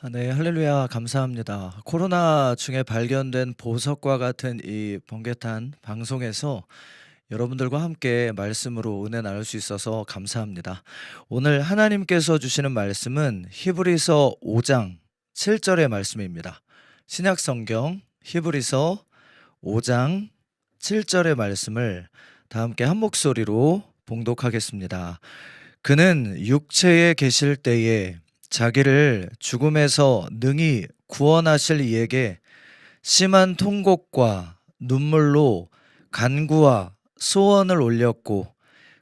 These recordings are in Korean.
네, 할렐루야, 감사합니다. 코로나 중에 발견된 보석과 같은 이 번개탄 방송에서 여러분들과 함께 말씀으로 은혜 나눌 수 있어서 감사합니다. 오늘 하나님께서 주시는 말씀은 히브리서 5장 7절의 말씀입니다. 신약 성경 히브리서 5장 7절의 말씀을 다 함께 한 목소리로 봉독하겠습니다. 그는 육체에 계실 때에 자기를 죽음에서 능히 구원하실 이에게 심한 통곡과 눈물로 간구와 소원을 올렸고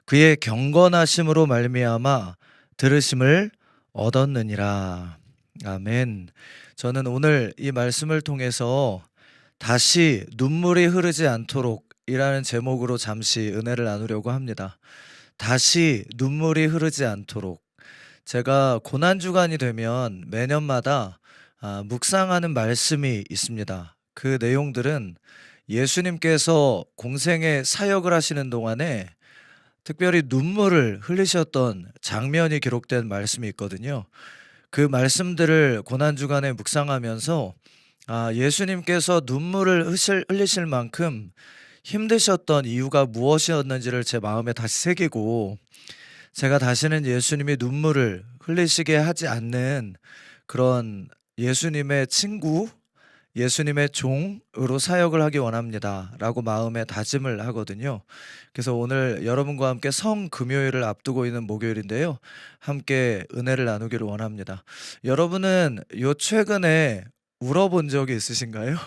그의 경건하심으로 말미암아 들으심을 얻었느니라. 아멘. 저는 오늘 이 말씀을 통해서 다시 눈물이 흐르지 않도록 이라는 제목으로 잠시 은혜를 나누려고 합니다. 다시 눈물이 흐르지 않도록. 제가 고난주간이 되면 매년마다 묵상하는 말씀이 있습니다. 그 내용들은 예수님께서 공생의 사역을 하시는 동안에 특별히 눈물을 흘리셨던 장면이 기록된 말씀이 있거든요. 그 말씀들을 고난주간에 묵상하면서 예수님께서 눈물을 흘리실 만큼 힘드셨던 이유가 무엇이었는지를 제 마음에 다시 새기고, 제가 다시는 예수님이 눈물을 흘리시게 하지 않는 그런 예수님의 친구, 예수님의 종으로 사역을 하기 원합니다 라고 마음에 다짐을 하거든요. 그래서 오늘 여러분과 함께 성금요일을 앞두고 있는 목요일인데요, 함께 은혜를 나누기를 원합니다. 여러분은 최근에 울어본 적이 있으신가요?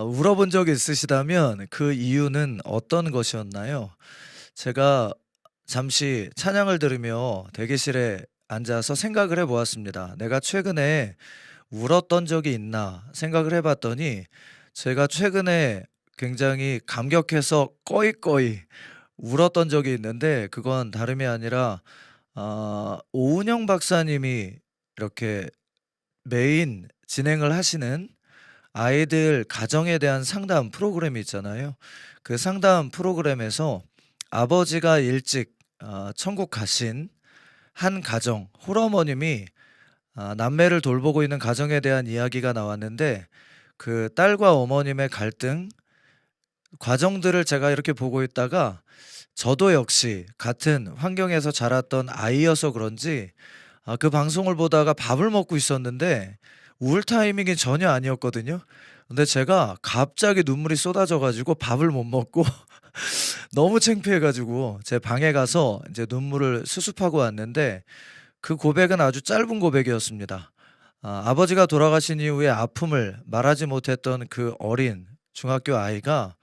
울어본 적이 있으시다면 그 이유는 어떤 것이었나요? 제가 잠시 찬양을 들으며 대기실에 앉아서 생각을 해보았습니다. 내가 최근에 울었던 적이 있나 생각을 해봤더니, 제가 최근에 굉장히 감격해서 꺼이꺼이 울었던 적이 있는데, 그건 다름이 아니라 오은영 박사님이 이렇게 메인 진행을 하시는 아이들 가정에 대한 상담 프로그램이 있잖아요. 그 상담 프로그램에서 아버지가 일찍 천국 가신 한 가정, 홀어머님이 남매를 돌보고 있는 가정에 대한 이야기가 나왔는데, 그 딸과 어머님의 갈등 과정들을 제가 이렇게 보고 있다가, 저도 역시 같은 환경에서 자랐던 아이여서 그런지 그 방송을 보다가 밥을 먹고 있었는데 울 타이밍이 전혀 아니었거든요. 근데 제가 갑자기 눈물이 쏟아져 가지고 밥을 못 먹고 너무 창피해 가지고 제 방에 가서 이제 눈물을 수습하고 왔는데, 그 고백은 아주 짧은 고백이었습니다. 아버지가 돌아가신 이후에 아픔을 말하지 못했던 그 어린 중학교 아이가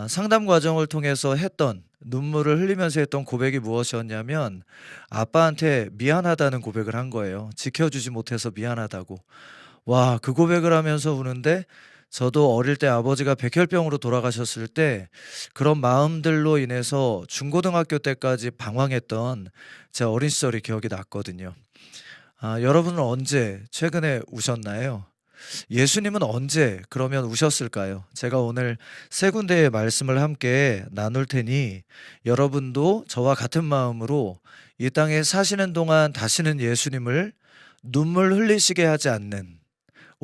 상담 과정을 통해서 했던, 눈물을 흘리면서 했던 고백이 무엇이었냐면, 아빠한테 미안하다는 고백을 한 거예요. 지켜주지 못해서 미안하다고. 와, 그 고백을 하면서 우는데, 저도 어릴 때 아버지가 백혈병으로 돌아가셨을 때 그런 마음들로 인해서 중고등학교 때까지 방황했던 제 어린 시절이 기억이 났거든요. 여러분은 언제 최근에 우셨나요? 예수님은 언제 그러면 우셨을까요? 제가 오늘 세 군데의 말씀을 함께 나눌 테니, 여러분도 저와 같은 마음으로 이 땅에 사시는 동안 다시는 예수님을 눈물 흘리시게 하지 않는,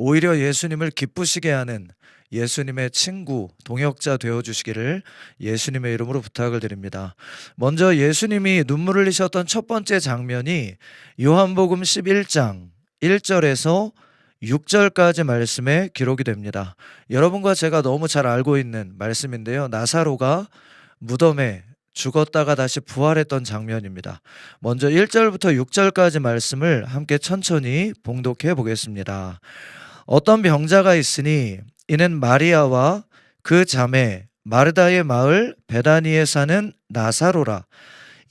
오히려 예수님을 기쁘시게 하는 예수님의 친구, 동역자 되어주시기를 예수님의 이름으로 부탁을 드립니다. 먼저 예수님이 눈물 흘리셨던 첫 번째 장면이 요한복음 11장 1절에서 6절까지 말씀에 기록이 됩니다. 여러분과 제가 너무 잘 알고 있는 말씀인데요, 나사로가 무덤에 죽었다가 다시 부활했던 장면입니다. 먼저 1절부터 6절까지 말씀을 함께 천천히 봉독해 보겠습니다. 어떤 병자가 있으니 이는 마리아와 그 자매 마르다의 마을 베다니에 사는 나사로라.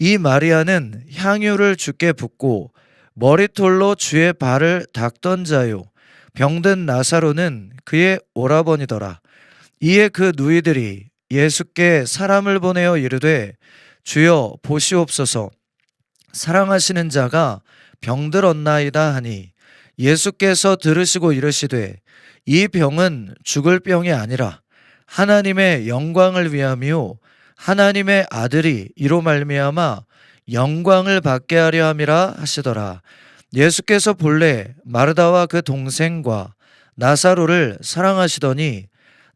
이 마리아는 향유를 주께 붓고 머리털로 주의 발을 닦던 자요, 병든 나사로는 그의 오라버니더라. 이에 그 누이들이 예수께 사람을 보내어 이르되, 주여 보시옵소서, 사랑하시는 자가 병들었나이다 하니, 예수께서 들으시고 이르시되, 이 병은 죽을 병이 아니라 하나님의 영광을 위함이요 하나님의 아들이 이로 말미암아 영광을 받게 하려 함이라 하시더라. 예수께서 본래 마르다와 그 동생과 나사로를 사랑하시더니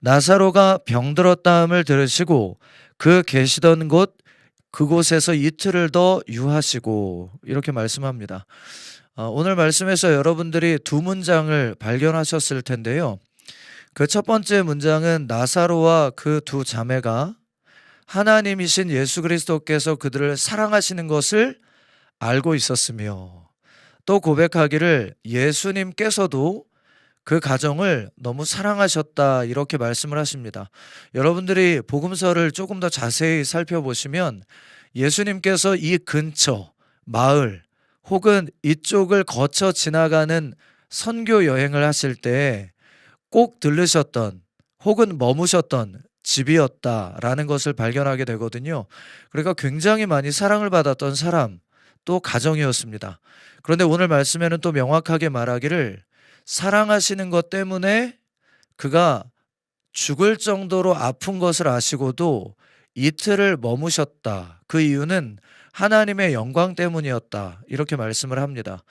나사로가 병들었다함을 들으시고 그 계시던 곳 그곳에서 이틀을 더 유하시고 이렇게 말씀합니다. 오늘 말씀에서 여러분들이 두 문장을 발견하셨을 텐데요. 그 첫 번째 문장은 나사로와 그 두 자매가 하나님이신 예수 그리스도께서 그들을 사랑하시는 것을 알고 있었으며 또 고백하기를 예수님께서도 그 가정을 너무 사랑하셨다 이렇게 말씀을 하십니다. 여러분들이 복음서를 조금 더 자세히 살펴보시면 예수님께서 이 근처 마을 혹은 이쪽을 거쳐 지나가는 선교 여행을 하실 때 꼭 들르셨던 혹은 머무셨던 집이었다라는 것을 발견하게 되거든요. 그러니까 굉장히 많이 사랑을 받았던 사람 또 가정이었습니다. 그런데 오늘 말씀에는 또 명확하게 말하기를 사랑하시는 것 때문에 그가 죽을 정도로 아픈 것을 아시고도 이틀을 머무셨다. 그 이유는 하나님의 영광 때문이었다. 이렇게 말씀을 합니다.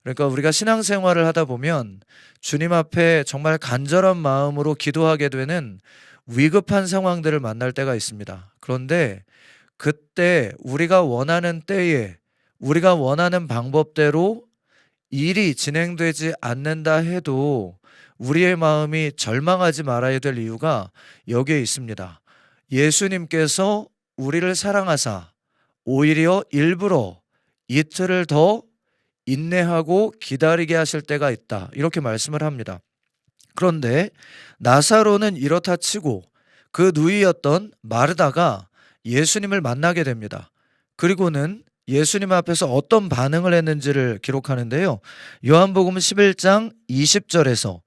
그러니까 우리가 신앙생활을 하다 보면 주님 앞에 정말 간절한 마음으로 기도하게 되는 위급한 상황들을 만날 때가 있습니다. 그런데 그때 우리가 원하는 때에 우리가 원하는 방법대로 일이 진행되지 않는다 해도 우리의 마음이 절망하지 말아야 될 이유가 여기에 있습니다. 예수님께서 우리를 사랑하사 오히려 일부러 이틀을 더 인내하고 기다리게 하실 때가 있다. 이렇게 말씀을 합니다. 그런데 나사로는 이렇다 치고 그 누이였던 마르다가 예수님을 만나게 됩니다. 그리고는 예수님 앞에서 어떤 반응을 했는지를 기록하는데요. 요한복음 11장 20절에서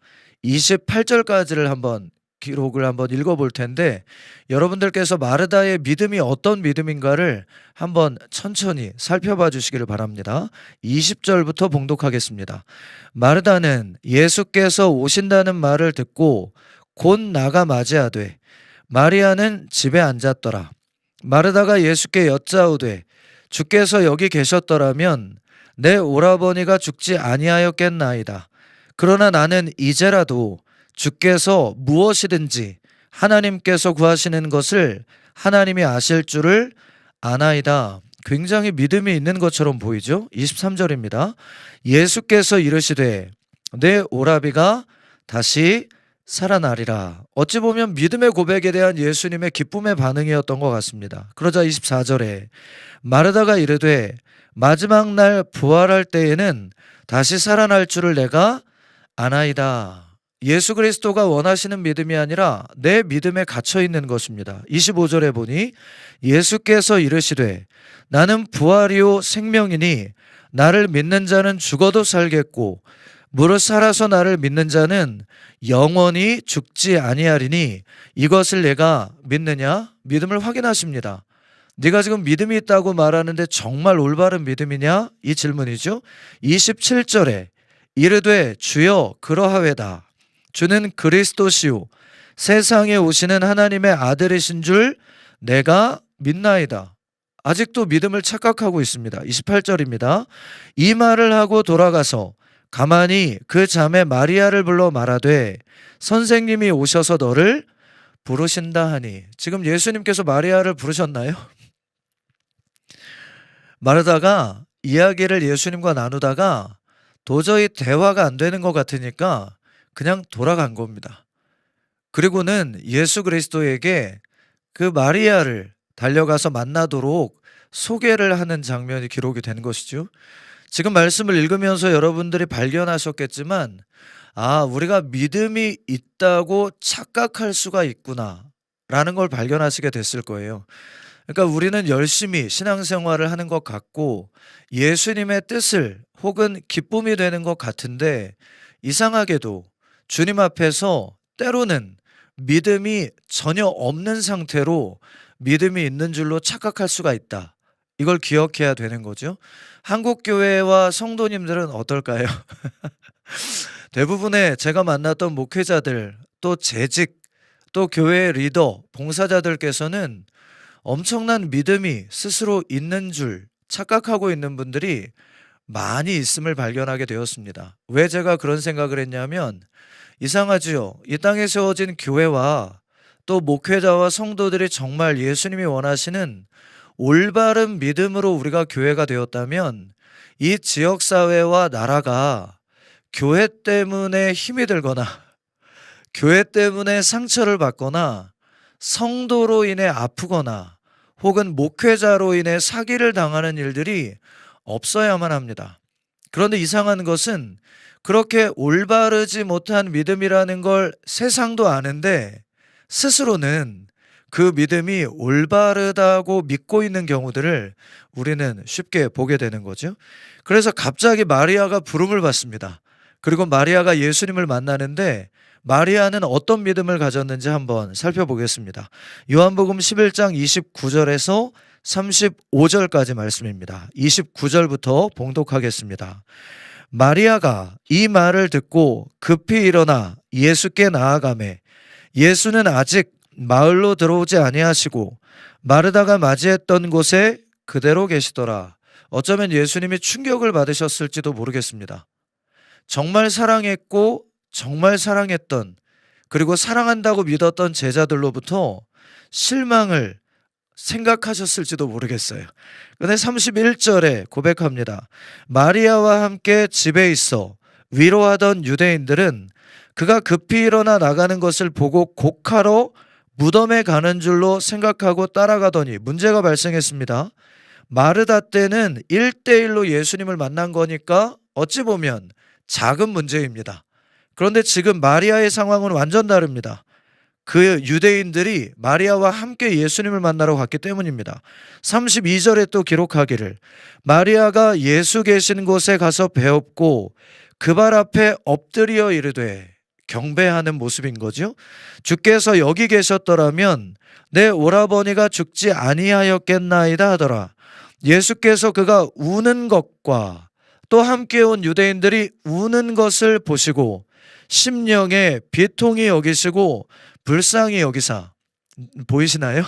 28절까지를 한번 기록을 한번 읽어볼 텐데 여러분들께서 마르다의 믿음이 어떤 믿음인가를 한번 천천히 살펴봐 주시기를 바랍니다. 20절부터 봉독하겠습니다. 마르다는 예수께서 오신다는 말을 듣고 곧 나가 맞이하되 마리아는 집에 앉았더라. 마르다가 예수께 여짜오되 주께서 여기 계셨더라면 내 오라버니가 죽지 아니하였겠나이다. 그러나 나는 이제라도 주께서 무엇이든지 하나님께서 구하시는 것을 하나님이 아실 줄을 아나이다. 굉장히 믿음이 있는 것처럼 보이죠? 23절입니다. 예수께서 이르시되 내 오라비가 다시 살아나리라. 어찌 보면 믿음의 고백에 대한 예수님의 기쁨의 반응이었던 것 같습니다. 그러자 24절에 마르다가 이르되 마지막 날 부활할 때에는 다시 살아날 줄을 내가 아나이다. 예수 그리스도가 원하시는 믿음이 아니라 내 믿음에 갇혀 있는 것입니다. 25절에 보니 예수께서 이르시되 나는 부활이요 생명이니 나를 믿는 자는 죽어도 살겠고 무릇 살아서 나를 믿는 자는 영원히 죽지 아니하리니 이것을 내가 믿느냐? 믿음을 확인하십니다. 네가 지금 믿음이 있다고 말하는데 정말 올바른 믿음이냐? 이 질문이죠. 27절에 이르되 주여 그러하외다. 주는 그리스도시요 세상에 오시는 하나님의 아들이신 줄 내가 믿나이다. 아직도 믿음을 착각하고 있습니다. 28절입니다. 이 말을 하고 돌아가서 가만히 그 자매 마리아를 불러 말하되 선생님이 오셔서 너를 부르신다 하니. 지금 예수님께서 마리아를 부르셨나요? 마르다가 이야기를 예수님과 나누다가 도저히 대화가 안 되는 것 같으니까 그냥 돌아간 겁니다. 그리고는 예수 그리스도에게 그 마리아를 달려가서 만나도록 소개를 하는 장면이 기록이 된 것이죠. 지금 말씀을 읽으면서 여러분들이 발견하셨겠지만 우리가 믿음이 있다고 착각할 수가 있구나 라는 걸 발견하시게 됐을 거예요. 그러니까 우리는 열심히 신앙생활을 하는 것 같고 예수님의 뜻을 혹은 기쁨이 되는 것 같은데 이상하게도 주님 앞에서 때로는 믿음이 전혀 없는 상태로 믿음이 있는 줄로 착각할 수가 있다. 이걸 기억해야 되는 거죠. 한국교회와 성도님들은 어떨까요? 대부분의 제가 만났던 목회자들 또 재직 또 교회 리더 봉사자들께서는 엄청난 믿음이 스스로 있는 줄 착각하고 있는 분들이 많이 있음을 발견하게 되었습니다. 왜 제가 그런 생각을 했냐면 이상하지요. 이 땅에 세워진 교회와 또 목회자와 성도들이 정말 예수님이 원하시는 올바른 믿음으로 우리가 교회가 되었다면 이 지역사회와 나라가 교회 때문에 힘이 들거나 교회 때문에 상처를 받거나 성도로 인해 아프거나 혹은 목회자로 인해 사기를 당하는 일들이 없어야만 합니다. 그런데 이상한 것은 그렇게 올바르지 못한 믿음이라는 걸 세상도 아는데 스스로는 그 믿음이 올바르다고 믿고 있는 경우들을 우리는 쉽게 보게 되는 거죠. 그래서 갑자기 마리아가 부름을 받습니다. 그리고 마리아가 예수님을 만나는데 마리아는 어떤 믿음을 가졌는지 한번 살펴보겠습니다. 요한복음 11장 29절에서 35절까지 말씀입니다. 29절부터 봉독하겠습니다. 마리아가 이 말을 듣고 급히 일어나 예수께 나아가매 예수는 아직 마을로 들어오지 아니하시고 마르다가 맞이했던 곳에 그대로 계시더라. 어쩌면 예수님이 충격을 받으셨을지도 모르겠습니다. 정말 사랑했고 정말 사랑했던 그리고 사랑한다고 믿었던 제자들로부터 실망을 생각하셨을지도 모르겠어요. 근데 31절에 고백합니다. 마리아와 함께 집에 있어 위로하던 유대인들은 그가 급히 일어나 나가는 것을 보고 곡하러 무덤에 가는 줄로 생각하고 따라가더니 문제가 발생했습니다. 마르다 때는 1대1로 예수님을 만난 거니까 어찌 보면 작은 문제입니다. 그런데 지금 마리아의 상황은 완전 다릅니다. 그 유대인들이 마리아와 함께 예수님을 만나러 갔기 때문입니다. 32절에 또 기록하기를 마리아가 예수 계신 곳에 가서 배웠고 그 발 앞에 엎드려 이르되 경배하는 모습인 거죠. 주께서 여기 계셨더라면 내 오라버니가 죽지 아니하였겠나이다 하더라. 예수께서 그가 우는 것과 또 함께 온 유대인들이 우는 것을 보시고 심령에 비통히 여기시고 불쌍히 여기사 보이시나요?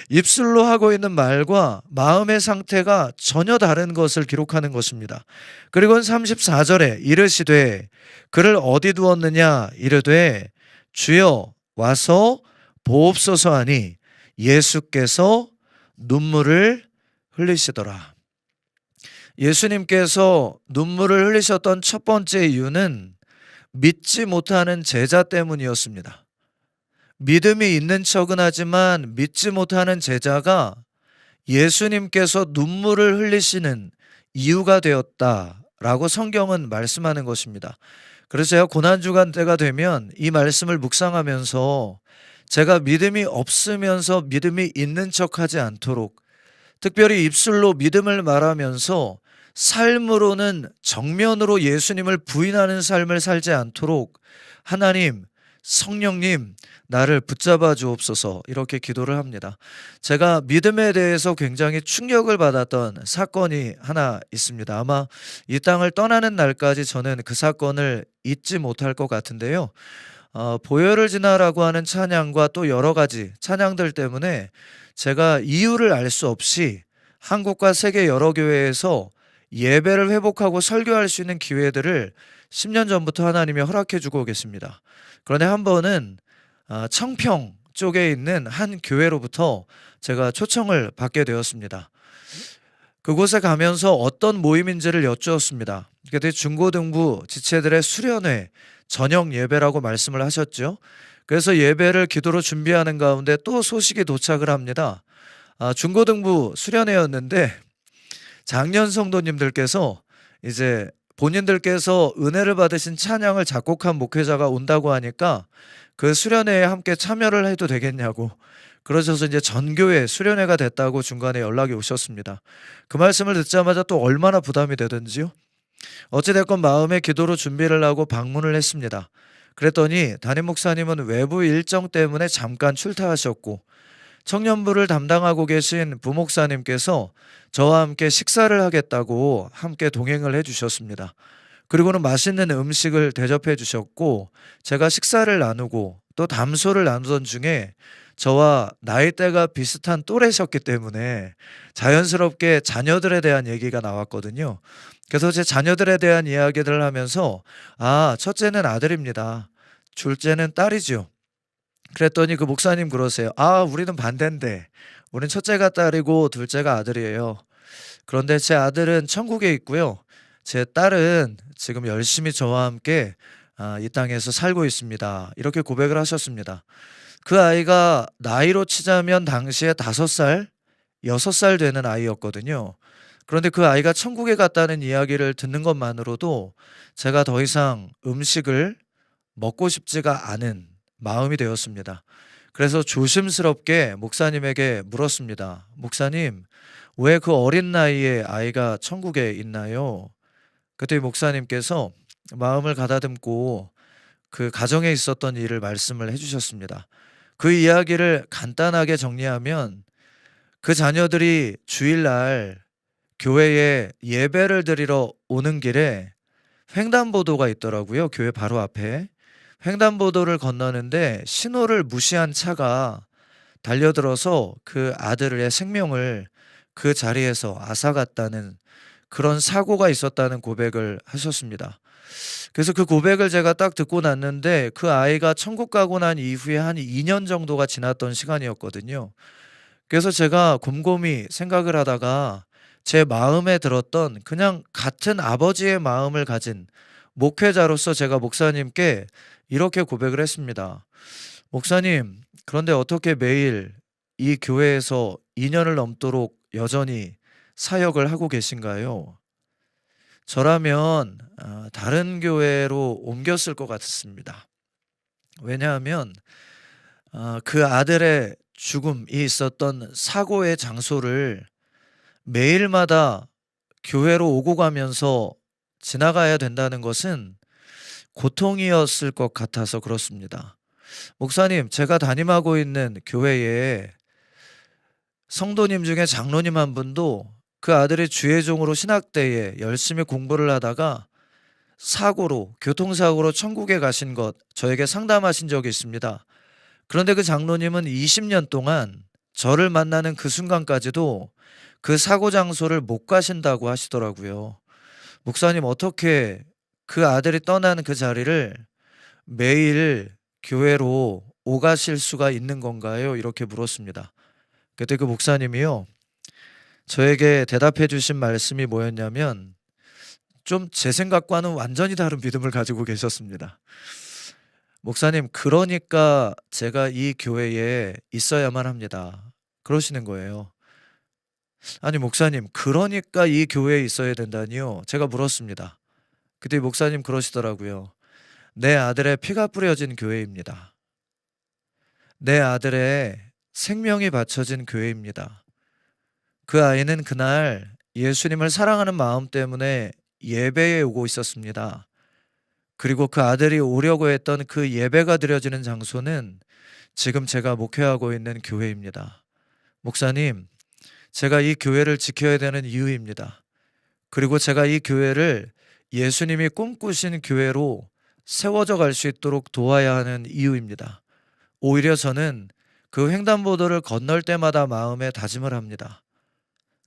입술로 하고 있는 말과 마음의 상태가 전혀 다른 것을 기록하는 것입니다. 그리고 34절에 이르시되 그를 어디 두었느냐 이르되 주여 와서 보옵소서 하니 예수께서 눈물을 흘리시더라. 예수님께서 눈물을 흘리셨던 첫 번째 이유는 믿지 못하는 제자 때문이었습니다. 믿음이 있는 척은 하지만 믿지 못하는 제자가 예수님께서 눈물을 흘리시는 이유가 되었다라고 성경은 말씀하는 것입니다. 그래서 제가 고난주간 때가 되면 이 말씀을 묵상하면서 제가 믿음이 없으면서 믿음이 있는 척하지 않도록 특별히 입술로 믿음을 말하면서 삶으로는 정면으로 예수님을 부인하는 삶을 살지 않도록 하나님, 성령님 나를 붙잡아 주옵소서 이렇게 기도를 합니다. 제가 믿음에 대해서 굉장히 충격을 받았던 사건이 하나 있습니다. 아마 이 땅을 떠나는 날까지 저는 그 사건을 잊지 못할 것 같은데요. 보혈을 지나라고 하는 찬양과 또 여러 가지 찬양들 때문에 제가 이유를 알 수 없이 한국과 세계 여러 교회에서 예배를 회복하고 설교할 수 있는 기회들을 10년 전부터 하나님이 허락해 주고 계십니다. 그런데 한 번은 청평 쪽에 있는 한 교회로부터 제가 초청을 받게 되었습니다. 그곳에 가면서 어떤 모임인지를 여쭈었습니다. 그때 중고등부 지체들의 수련회 저녁 예배라고 말씀을 하셨죠. 그래서 예배를 기도로 준비하는 가운데 또 소식이 도착을 합니다. 중고등부 수련회였는데 장년 성도님들께서 이제 본인들께서 은혜를 받으신 찬양을 작곡한 목회자가 온다고 하니까 그 수련회에 함께 참여를 해도 되겠냐고 그러셔서 이제 전교회 수련회가 됐다고 중간에 연락이 오셨습니다. 그 말씀을 듣자마자 또 얼마나 부담이 되든지요. 어찌됐건 마음의 기도로 준비를 하고 방문을 했습니다. 그랬더니 담임 목사님은 외부 일정 때문에 잠깐 출타하셨고 청년부를 담당하고 계신 부목사님께서 저와 함께 식사를 하겠다고 함께 동행을 해주셨습니다. 그리고는 맛있는 음식을 대접해 주셨고 제가 식사를 나누고 또 담소를 나누던 중에 저와 나이대가 비슷한 또래셨기 때문에 자연스럽게 자녀들에 대한 얘기가 나왔거든요. 그래서 제 자녀들에 대한 이야기를 하면서 "아 첫째는 아들입니다. 둘째는 딸이죠." 그랬더니 그 목사님 그러세요. "아 우리는 반대인데. 우린 첫째가 딸이고 둘째가 아들이에요. 그런데 제 아들은 천국에 있고요. 제 딸은 지금 열심히 저와 함께 이 땅에서 살고 있습니다." 이렇게 고백을 하셨습니다. 그 아이가 나이로 치자면 당시에 5살, 6살 되는 아이였거든요. 그런데 그 아이가 천국에 갔다는 이야기를 듣는 것만으로도 제가 더 이상 음식을 먹고 싶지가 않은 마음이 되었습니다. 그래서 조심스럽게 목사님에게 물었습니다. "목사님, 왜 그 어린 나이에 아이가 천국에 있나요?" 그때 목사님께서 마음을 가다듬고 그 가정에 있었던 일을 말씀을 해 주셨습니다. 그 이야기를 간단하게 정리하면 그 자녀들이 주일날 교회에 예배를 드리러 오는 길에 횡단보도가 있더라고요, 교회 바로 앞에. 횡단보도를 건너는데 신호를 무시한 차가 달려들어서 그 아들의 생명을 그 자리에서 앗아갔다는 그런 사고가 있었다는 고백을 하셨습니다. 그래서 그 고백을 제가 딱 듣고 났는데 그 아이가 천국 가고 난 이후에 한 2년 정도가 지났던 시간이었거든요. 그래서 제가 곰곰이 생각을 하다가 제 마음에 들었던 그냥 같은 아버지의 마음을 가진 목회자로서 제가 목사님께 이렇게 고백을 했습니다. "목사님, 그런데 어떻게 매일 이 교회에서 2 년을 넘도록 여전히 사역을 하고 계신가요?" 저라면 다른 교회로 옮겼을 것 같습니다. 왜냐하면 그 아들의 죽음이 있었던 사고의 장소를 매일마다 교회로 오고 가면서 지나가야 된다는 것은 고통이었을 것 같아서 그렇습니다. "목사님, 제가 담임하고 있는 교회에 성도님 중에 장로님 한 분도 그 아들이 주의종으로 신학대에 열심히 공부를 하다가 교통사고로 천국에 가신 것 저에게 상담하신 적이 있습니다. 그런데 그 장로님은 20년 동안 저를 만나는 그 순간까지도 그 사고 장소를 못 가신다고 하시더라고요. 목사님, 어떻게 그 아들이 떠나는 그 자리를 매일 교회로 오가실 수가 있는 건가요?" 이렇게 물었습니다. 그때 그 목사님이요, 저에게 대답해 주신 말씀이 뭐였냐면 좀 제 생각과는 완전히 다른 믿음을 가지고 계셨습니다. "목사님, 그러니까 제가 이 교회에 있어야만 합니다." 그러시는 거예요. "아니 목사님, 그러니까 이 교회에 있어야 된다니요?" 제가 물었습니다. 그때 목사님 그러시더라고요. "내 아들의 피가 뿌려진 교회입니다. 내 아들의 생명이 바쳐진 교회입니다. 그 아이는 그날 예수님을 사랑하는 마음 때문에 예배에 오고 있었습니다. 그리고 그 아들이 오려고 했던 그 예배가 드려지는 장소는 지금 제가 목회하고 있는 교회입니다. 목사님, 제가 이 교회를 지켜야 되는 이유입니다. 그리고 제가 이 교회를 예수님이 꿈꾸신 교회로 세워져 갈 수 있도록 도와야 하는 이유입니다. 오히려 저는 그 횡단보도를 건널 때마다 마음에 다짐을 합니다.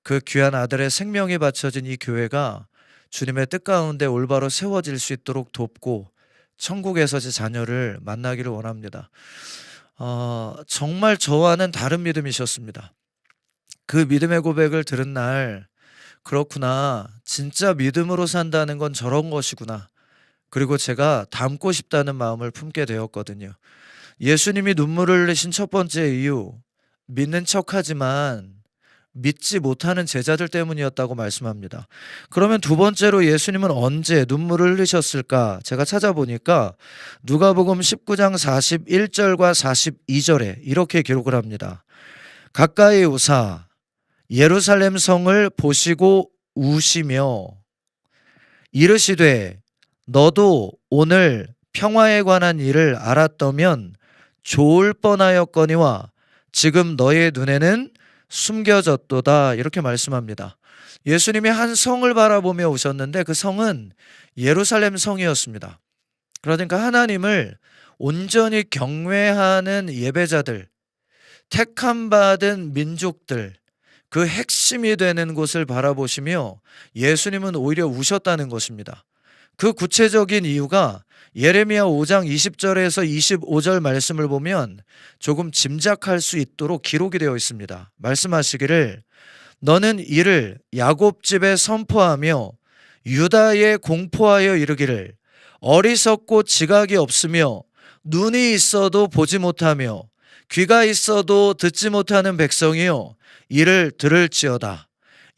그 귀한 아들의 생명이 바쳐진 이 교회가 주님의 뜻 가운데 올바로 세워질 수 있도록 돕고 천국에서 제 자녀를 만나기를 원합니다." 정말 저와는 다른 믿음이셨습니다. 그 믿음의 고백을 들은 날 '그렇구나. 진짜 믿음으로 산다는 건 저런 것이구나.' 그리고 제가 닮고 싶다는 마음을 품게 되었거든요. 예수님이 눈물을 흘리신 첫 번째 이유, 믿는 척하지만 믿지 못하는 제자들 때문이었다고 말씀합니다. 그러면 두 번째로 예수님은 언제 눈물을 흘리셨을까? 제가 찾아보니까 누가복음 19장 41절과 42절에 이렇게 기록을 합니다. "가까이 오사 예루살렘 성을 보시고 우시며 이르시되 너도 오늘 평화에 관한 일을 알았더면 좋을 뻔하였거니와 지금 너의 눈에는 숨겨졌도다." 이렇게 말씀합니다. 예수님이 한 성을 바라보며 오셨는데 그 성은 예루살렘 성이었습니다. 그러니까 하나님을 온전히 경외하는 예배자들, 택함 받은 민족들, 그 핵심이 되는 곳을 바라보시며 예수님은 오히려 우셨다는 것입니다. 그 구체적인 이유가 예레미야 5장 20절에서 25절 말씀을 보면 조금 짐작할 수 있도록 기록이 되어 있습니다. 말씀하시기를 너는 이를 야곱 집에 선포하며 유다에 공포하여 이르기를 어리석고 지각이 없으며 눈이 있어도 보지 못하며 귀가 있어도 듣지 못하는 백성이요 이를 들을지어다.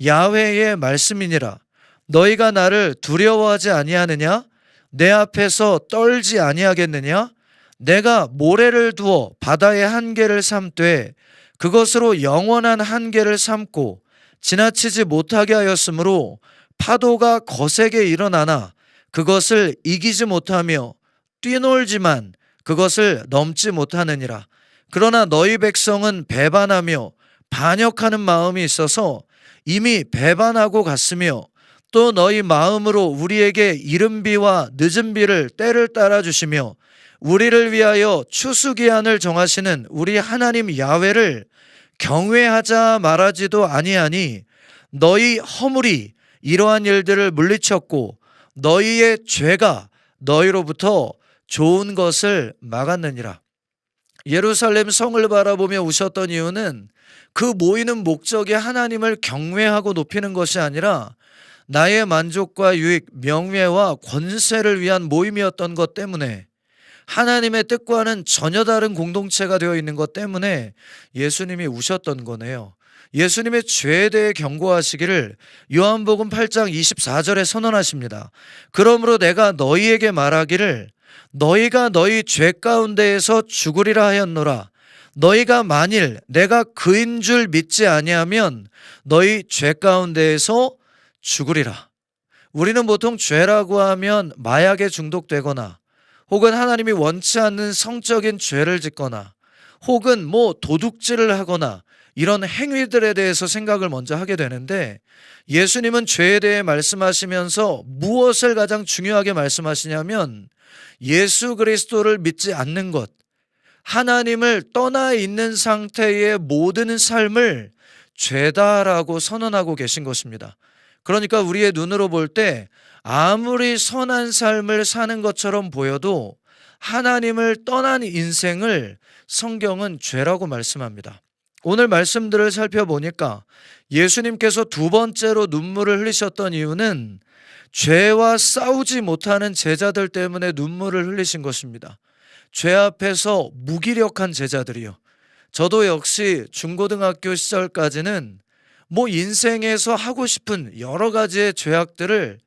야훼의 말씀이니라. 너희가 나를 두려워하지 아니하느냐? 내 앞에서 떨지 아니하겠느냐? 내가 모래를 두어 바다의 한계를 삼되 그것으로 영원한 한계를 삼고 지나치지 못하게 하였으므로 파도가 거세게 일어나나 그것을 이기지 못하며 뛰놀지만 그것을 넘지 못하느니라. 그러나 너희 백성은 배반하며 반역하는 마음이 있어서 이미 배반하고 갔으며 또 너희 마음으로 우리에게 이른 비와 늦은 비를 때를 따라 주시며 우리를 위하여 추수기한을 정하시는 우리 하나님 야훼를 경외하자 말하지도 아니하니 너희 허물이 이러한 일들을 물리쳤고 너희의 죄가 너희로부터 좋은 것을 막았느니라. 예루살렘 성을 바라보며 우셨던 이유는 그 모이는 목적이 하나님을 경외하고 높이는 것이 아니라 나의 만족과 유익, 명예와 권세를 위한 모임이었던 것 때문에 하나님의 뜻과는 전혀 다른 공동체가 되어 있는 것 때문에 예수님이 우셨던 거네요. 예수님의 죄에 대해 경고하시기를 요한복음 8장 24절에 선언하십니다. 그러므로 내가 너희에게 말하기를 너희가 너희 죄 가운데에서 죽으리라 하였노라. 너희가 만일 내가 그인 줄 믿지 아니하면 너희 죄 가운데에서 죽으리라. 우리는 보통 죄라고 하면 마약에 중독되거나 혹은 하나님이 원치 않는 성적인 죄를 짓거나 혹은 도둑질을 하거나 이런 행위들에 대해서 생각을 먼저 하게 되는데 예수님은 죄에 대해 말씀하시면서 무엇을 가장 중요하게 말씀하시냐면 예수 그리스도를 믿지 않는 것, 하나님을 떠나 있는 상태의 모든 삶을 죄다라고 선언하고 계신 것입니다. 그러니까 우리의 눈으로 볼 때 아무리 선한 삶을 사는 것처럼 보여도 하나님을 떠난 인생을 성경은 죄라고 말씀합니다. 오늘 말씀들을 살펴보니까 예수님께서 두 번째로 눈물을 흘리셨던 이유는 죄와 싸우지 못하는 제자들 때문에 눈물을 흘리신 것입니다. 죄 앞에서 무기력한 제자들이요. 저도 역시 중고등학교 시절까지는 인생에서 하고 싶은 여러 가지의 죄악들을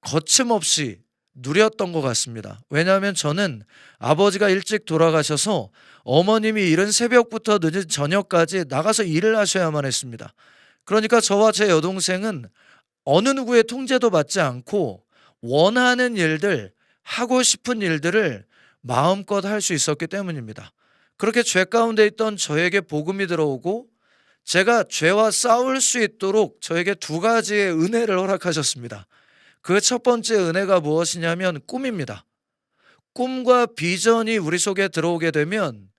거침없이 누렸던 것 같습니다. 왜냐하면 저는 아버지가 일찍 돌아가셔서 어머님이 이른 새벽부터 늦은 저녁까지 나가서 일을 하셔야만 했습니다. 그러니까 저와 제 여동생은 어느 누구의 통제도 받지 않고 원하는 일들, 하고 싶은 일들을 마음껏 할 수 있었기 때문입니다. 그렇게 죄 가운데 있던 저에게 복음이 들어오고 제가 죄와 싸울 수 있도록 저에게 두 가지의 은혜를 허락하셨습니다. 그 첫 번째 은혜가 무엇이냐면 꿈입니다. 꿈과 비전이 우리 속에 들어오게 되면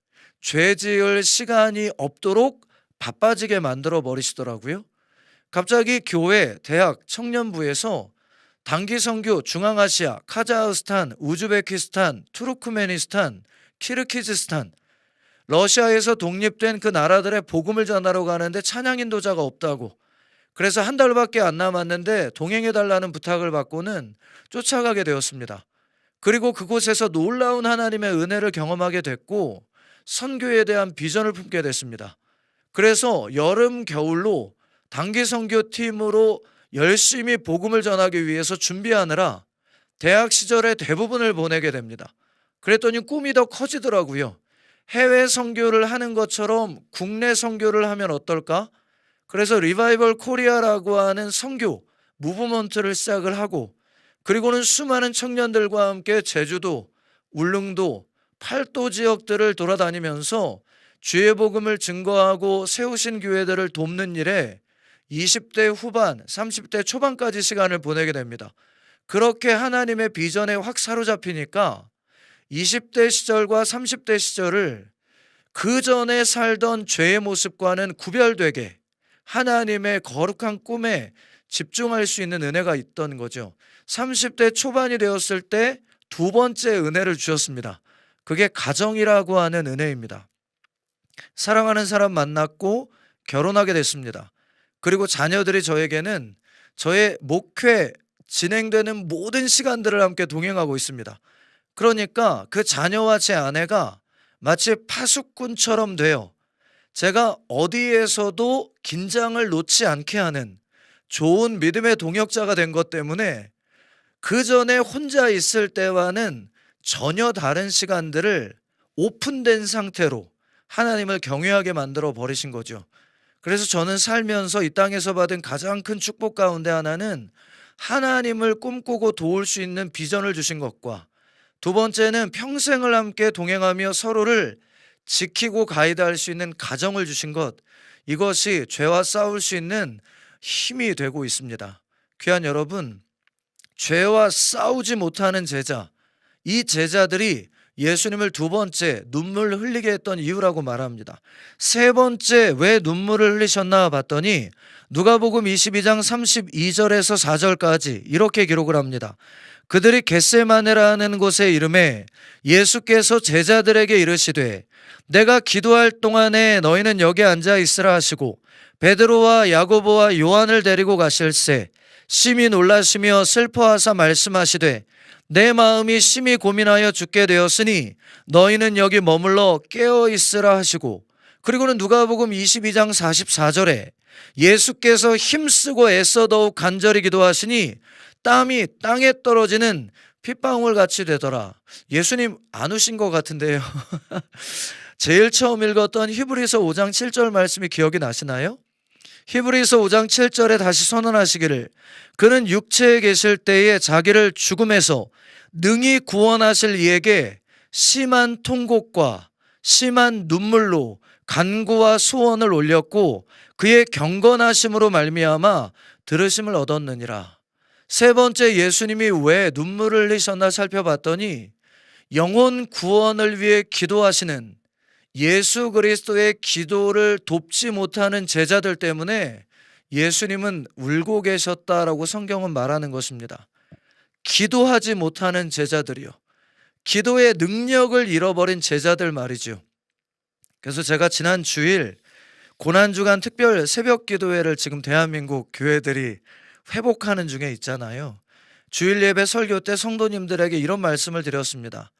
죄 지을 시간이 없도록 바빠지게 만들어 버리시더라고요. 갑자기 교회, 대학, 청년부에서 단기 선교 중앙아시아, 카자흐스탄, 우즈베키스탄, 투르크메니스탄, 키르기즈스탄, 러시아에서 독립된 그 나라들의 복음을 전하러 가는데 찬양 인도자가 없다고, 그래서 한 달밖에 안 남았는데 동행해달라는 부탁을 받고는 쫓아가게 되었습니다. 그리고 그곳에서 놀라운 하나님의 은혜를 경험하게 됐고 선교에 대한 비전을 품게 됐습니다. 그래서 여름, 겨울로 단기 선교팀으로 열심히 복음을 전하기 위해서 준비하느라 대학 시절의 대부분을 보내게 됩니다. 그랬더니 꿈이 더 커지더라고요. 해외 선교를 하는 것처럼 국내 선교를 하면 어떨까? 그래서 리바이벌 코리아라고 하는 선교 무브먼트를 시작을 하고 그리고는 수많은 청년들과 함께 제주도, 울릉도, 팔도 지역들을 돌아다니면서 주의 복음을 증거하고 세우신 교회들을 돕는 일에 20대 후반, 30대 초반까지 시간을 보내게 됩니다. 그렇게 하나님의 비전에 확 사로잡히니까 20대 시절과 30대 시절을 그 전에 살던 죄의 모습과는 구별되게 하나님의 거룩한 꿈에 집중할 수 있는 은혜가 있던 거죠. 30대 초반이 되었을 때 두 번째 은혜를 주셨습니다. 그게 가정이라고 하는 은혜입니다. 사랑하는 사람 만났고 결혼하게 됐습니다. 그리고 자녀들이 저에게는 저의 목회 진행되는 모든 시간들을 함께 동행하고 있습니다. 그러니까 그 자녀와 제 아내가 마치 파수꾼처럼 되어 제가 어디에서도 긴장을 놓지 않게 하는 좋은 믿음의 동역자가 된 것 때문에 그 전에 혼자 있을 때와는 전혀 다른 시간들을 오픈된 상태로 하나님을 경외하게 만들어 버리신 거죠. 그래서 저는 살면서 이 땅에서 받은 가장 큰 축복 가운데 하나는 하나님을 꿈꾸고 도울 수 있는 비전을 주신 것과, 두 번째는 평생을 함께 동행하며 서로를 지키고 가이드할 수 있는 가정을 주신 것, 이것이 죄와 싸울 수 있는 힘이 되고 있습니다. 귀한 여러분, 죄와 싸우지 못하는 제자, 이 제자들이 예수님을 두 번째 눈물 흘리게 했던 이유라고 말합니다. 세 번째 왜 눈물을 흘리셨나 봤더니 누가복음 22장 32절에서 4절까지 이렇게 기록을 합니다. 그들이 겟세마네라는 곳에 이르매 예수께서 제자들에게 이르시되 내가 기도할 동안에 너희는 여기 앉아 있으라 하시고 베드로와 야고보와 요한을 데리고 가실새 심히 놀라시며 슬퍼하사 말씀하시되 내 마음이 심히 고민하여 죽게 되었으니 너희는 여기 머물러 깨어 있으라 하시고, 그리고는 누가복음 22장 44절에 예수께서 힘쓰고 애써 더욱 간절히 기도하시니 땀이 땅에 떨어지는 핏방울 같이 되더라. 예수님 안 우신 것 같은데요. 제일 처음 읽었던 히브리서 5장 7절 말씀이 기억이 나시나요? 히브리서 5장 7절에 다시 선언하시기를 그는 육체에 계실 때에 자기를 죽음에서 능히 구원하실 이에게 심한 통곡과 심한 눈물로 간구와 소원을 올렸고 그의 경건하심으로 말미암아 들으심을 얻었느니라. 세 번째 예수님이 왜 눈물을 흘리셨나 살펴봤더니 영혼 구원을 위해 기도하시는 예수 그리스도의 기도를 돕지 못하는 제자들 때문에 예수님은 울고 계셨다라고 성경은 말하는 것입니다. 기도하지 못하는 제자들이요, 기도의 능력을 잃어버린 제자들 말이죠. 그래서 제가 지난 주일 고난주간 특별 새벽 기도회를 지금 대한민국 교회들이 회복하는 중에 있잖아요. 주일 예배 설교 때 성도님들에게 이런 말씀을 드렸습니다.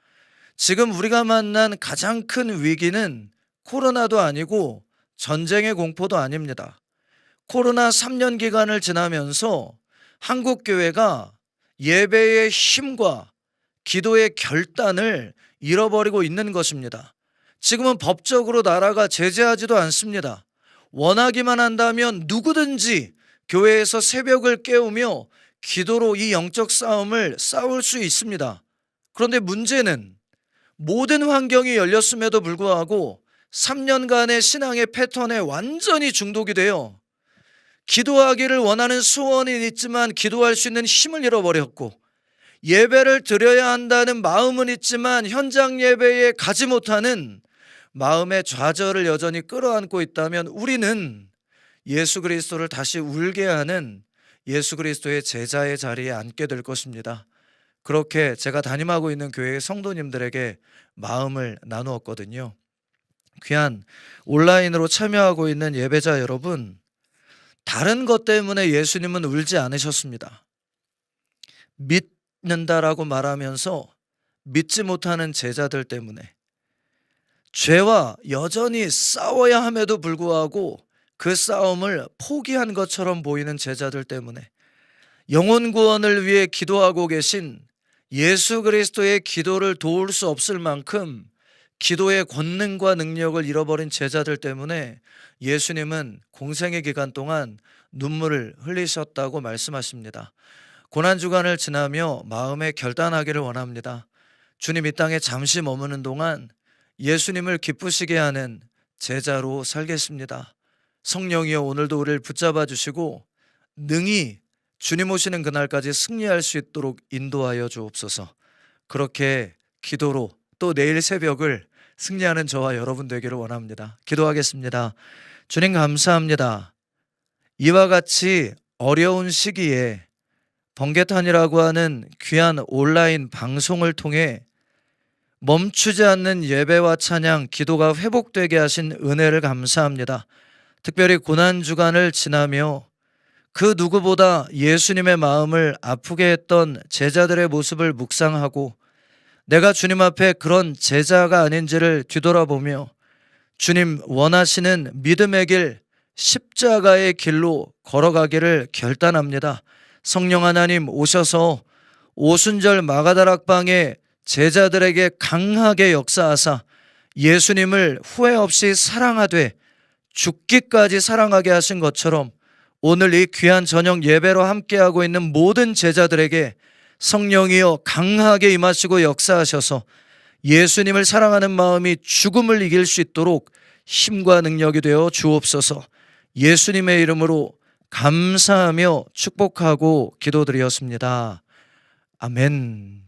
지금 우리가 만난 가장 큰 위기는 코로나도 아니고 전쟁의 공포도 아닙니다. 코로나 3년 기간을 지나면서 한국 교회가 예배의 힘과 기도의 결단을 잃어버리고 있는 것입니다. 지금은 법적으로 나라가 제재하지도 않습니다. 원하기만 한다면 누구든지 교회에서 새벽을 깨우며 기도로 이 영적 싸움을 싸울 수 있습니다. 그런데 문제는 모든 환경이 열렸음에도 불구하고 3년간의 신앙의 패턴에 완전히 중독이 돼요. 기도하기를 원하는 소원이 있지만 기도할 수 있는 힘을 잃어버렸고, 예배를 드려야 한다는 마음은 있지만 현장 예배에 가지 못하는 마음의 좌절을 여전히 끌어안고 있다면 우리는 예수 그리스도를 다시 울게 하는 예수 그리스도의 제자의 자리에 앉게 될 것입니다. 그렇게 제가 담임하고 있는 교회의 성도님들에게 마음을 나누었거든요. 귀한 온라인으로 참여하고 있는 예배자 여러분, 다른 것 때문에 예수님은 울지 않으셨습니다. 믿는다라고 말하면서 믿지 못하는 제자들 때문에, 죄와 여전히 싸워야 함에도 불구하고 그 싸움을 포기한 것처럼 보이는 제자들 때문에, 영혼 구원을 위해 기도하고 계신 예수 그리스도의 기도를 도울 수 없을 만큼 기도의 권능과 능력을 잃어버린 제자들 때문에 예수님은 공생의 기간 동안 눈물을 흘리셨다고 말씀하십니다. 고난주간을 지나며 마음에 결단하기를 원합니다. 주님 이 땅에 잠시 머무는 동안 예수님을 기쁘시게 하는 제자로 살겠습니다. 성령이여 오늘도 우리를 붙잡아 주시고 능히 주님 오시는 그날까지 승리할 수 있도록 인도하여 주옵소서. 그렇게 기도로 또 내일 새벽을 승리하는 저와 여러분 되기를 원합니다. 기도하겠습니다. 주님 감사합니다. 이와 같이 어려운 시기에 번개탄이라고 하는 귀한 온라인 방송을 통해 멈추지 않는 예배와 찬양, 기도가 회복되게 하신 은혜를 감사합니다. 특별히 고난주간을 지나며 그 누구보다 예수님의 마음을 아프게 했던 제자들의 모습을 묵상하고 내가 주님 앞에 그런 제자가 아닌지를 뒤돌아보며 주님 원하시는 믿음의 길, 십자가의 길로 걸어가기를 결단합니다. 성령 하나님 오셔서 오순절 마가다락방에 제자들에게 강하게 역사하사 예수님을 후회 없이 사랑하되 죽기까지 사랑하게 하신 것처럼 오늘 이 귀한 저녁 예배로 함께하고 있는 모든 제자들에게 성령이여 강하게 임하시고 역사하셔서 예수님을 사랑하는 마음이 죽음을 이길 수 있도록 힘과 능력이 되어 주옵소서. 예수님의 이름으로 감사하며 축복하고 기도드리었습니다. 아멘.